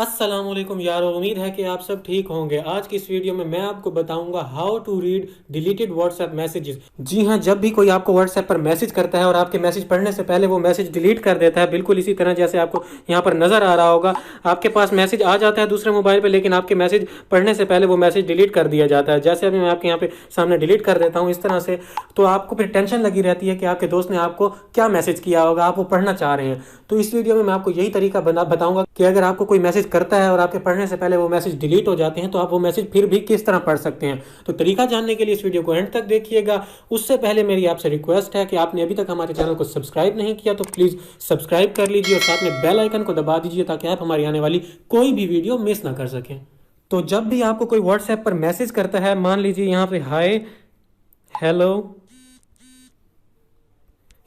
अस्सलामुअलैकुम यारो, उम्मीद है कि आप सब ठीक होंगे। आज की इस वीडियो में मैं आपको बताऊंगा how to read deleted WhatsApp messages. जी हाँ, जब भी कोई आपको व्हाट्सएप पर मैसेज करता है और आपके मैसेज पढ़ने से पहले वो मैसेज डिलीट कर देता है, बिल्कुल इसी तरह जैसे आपको यहाँ पर नजर आ रहा होगा। आपके पास मैसेज आ जाता है दूसरे मोबाइल पर, लेकिन आपके मैसेज पढ़ने से पहले वो मैसेज डिलीट कर दिया जाता है। जैसे अभी मैं आपके यहाँ पे सामने डिलीट कर देता हूँ इस तरह से, तो आपको फिर टेंशन लगी रहती है कि आपके दोस्त ने आपको क्या मैसेज किया होगा, आप वो पढ़ना चाह रहे हैं। तो इस वीडियो में मैं आपको यही तरीका बताऊंगा कि अगर आपको कोई मैसेज करता है और आपके पढ़ने से पहले वो मैसेज डिलीट हो जाते हैं, तो आप वो मैसेज फिर भी किस तरह पढ़ सकते हैं। तो तरीका जानने के लिए इस वीडियो को एंड तक देखिएगा। उससे पहले मेरी आपसे रिक्वेस्ट है कि आपने अभी तक हमारे चैनल को सब्सक्राइब नहीं किया तो प्लीज़ सब्सक्राइब कर लीजिए और साथ में बेल आइकन को दबा दीजिए ताकि आप हमारी आने वाली कोई भी वीडियो मिस ना कर सकें। तो जब भी आपको कोई व्हाट्सएप पर मैसेज करता है, मान लीजिए यहाँ पे हाय, हेलो,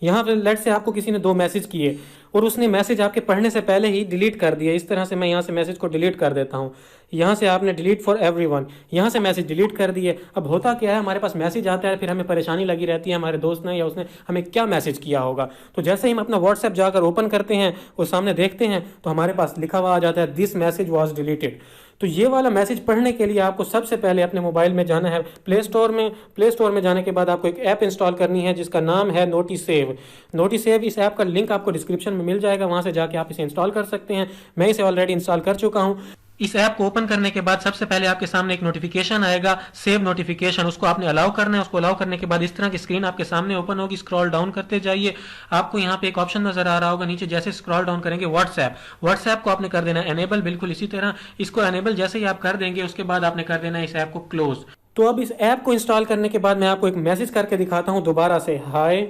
यहाँ पे लेट से आपको किसी ने दो मैसेज किए और उसने मैसेज आपके पढ़ने से पहले ही डिलीट कर दिया। इस तरह से मैं यहाँ से मैसेज को डिलीट कर देता हूँ। यहाँ से आपने डिलीट फॉर एवरीवन, यहाँ से मैसेज डिलीट कर दिए। अब होता क्या है, हमारे पास मैसेज आता है, फिर हमें परेशानी लगी रहती है हमारे दोस्त ने या उसने हमें क्या मैसेज किया होगा। तो जैसे ही हम अपना व्हाट्सएप जाकर ओपन करते हैं और सामने देखते हैं तो हमारे पास लिखा हुआ आ जाता है दिस मैसेज वॉज डिलीटेड। तो ये वाला मैसेज पढ़ने के लिए आपको सबसे पहले अपने मोबाइल में जाना है प्ले स्टोर में। प्ले स्टोर में जाने के बाद आपको एक ऐप इंस्टॉल करनी है जिसका नाम है नोटिसेव। नोटिसेव, इस ऐप का लिंक आपको डिस्क्रिप्शन में मिल जाएगा, वहां से जाके आप इसे इंस्टॉल कर सकते हैं। मैं इसे ऑलरेडी इंस्टॉल कर चुका हूं। इस ऐप को ओपन करने के बाद सबसे पहले आपके सामने एक नोटिफिकेशन आएगा, सेव नोटिफिकेशन। उसको आपने अलाउ करना है। उसको अलाउ करने के बाद इस तरह की स्क्रीन आपके सामने ओपन होगी। स्क्रॉल डाउन करते जाइए, आपको यहाँ पे एक ऑप्शन नजर आ रहा होगा नीचे। जैसे स्क्रॉल डाउन करेंगे व्हाट्सएप, व्हाट्सएप को आपने कर देना एनेबल, बिल्कुल इसी तरह। इसको एनेबल जैसे ही आप कर देंगे उसके बाद आपने कर देना इस ऐप को क्लोज। तो अब इस ऐप को इंस्टॉल करने के बाद मैं आपको एक मैसेज करके दिखाता हूं दोबारा से। हाय,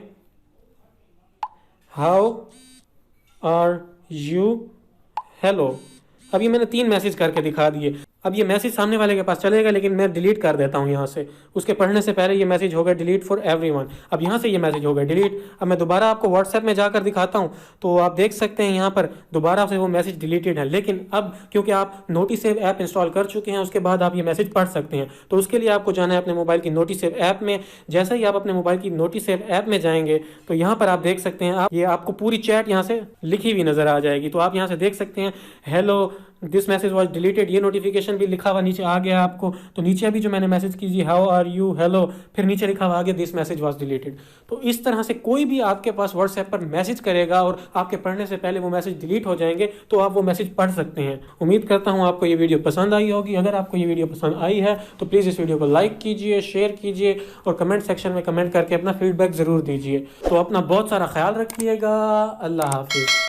हाउ आर यू, हेलो। अब ये मैंने 3 मैसेज करके दिखा दिए। अब ये मैसेज सामने वाले के पास चलेगा, लेकिन मैं डिलीट कर देता हूँ यहाँ से। उसके पढ़ने से पहले ये मैसेज हो गया डिलीट फॉर एवरीवन। अब यहाँ से ये मैसेज हो गया डिलीट। अब मैं दोबारा आपको व्हाट्सएप में जाकर दिखाता हूँ तो आप देख सकते हैं यहाँ पर दोबारा से वो मैसेज डिलीटेड है। लेकिन अब क्योंकि आप नोटिसेव ऐप इंस्टॉल कर चुके हैं, उसके बाद आप ये मैसेज पढ़ सकते हैं। तो उसके लिए आपको जाना है अपने मोबाइल की नोटिसेव ऐप में। जैसे ही आप अपने मोबाइल की नोटिसेव ऐप में जाएंगे तो यहाँ पर आप देख सकते हैं, आप ये आपको पूरी चैट यहाँ से लिखी हुई नजर आ जाएगी। तो आप यहाँ से देख सकते हैं hello this message was deleted, ये नोटिफिकेशन भी लिखा हुआ नीचे आ गया आपको। तो नीचे अभी जो मैंने मैसेज कीजिए हाउ आर यू, हेलो, फिर नीचे लिखा हुआ आ गया दिस मैसेज वॉज डिलीटेड। तो इस तरह से कोई भी आपके पास व्हाट्सएप पर मैसेज करेगा और आपके पढ़ने से पहले वो मैसेज डिलीट हो जाएंगे तो आप वो मैसेज पढ़ सकते हैं। उम्मीद करता हूँ आपको ये वीडियो पसंद आई होगी। अगर आपको ये वीडियो पसंद आई है तो प्लीज़ इस वीडियो को लाइक कीजिए, शेयर कीजिए और कमेंट सेक्शन में कमेंट करके अपना फीडबैक ज़रूर दीजिए। तो अपना बहुत सारा ख्याल रखिएगा। अल्लाह हाफिज़।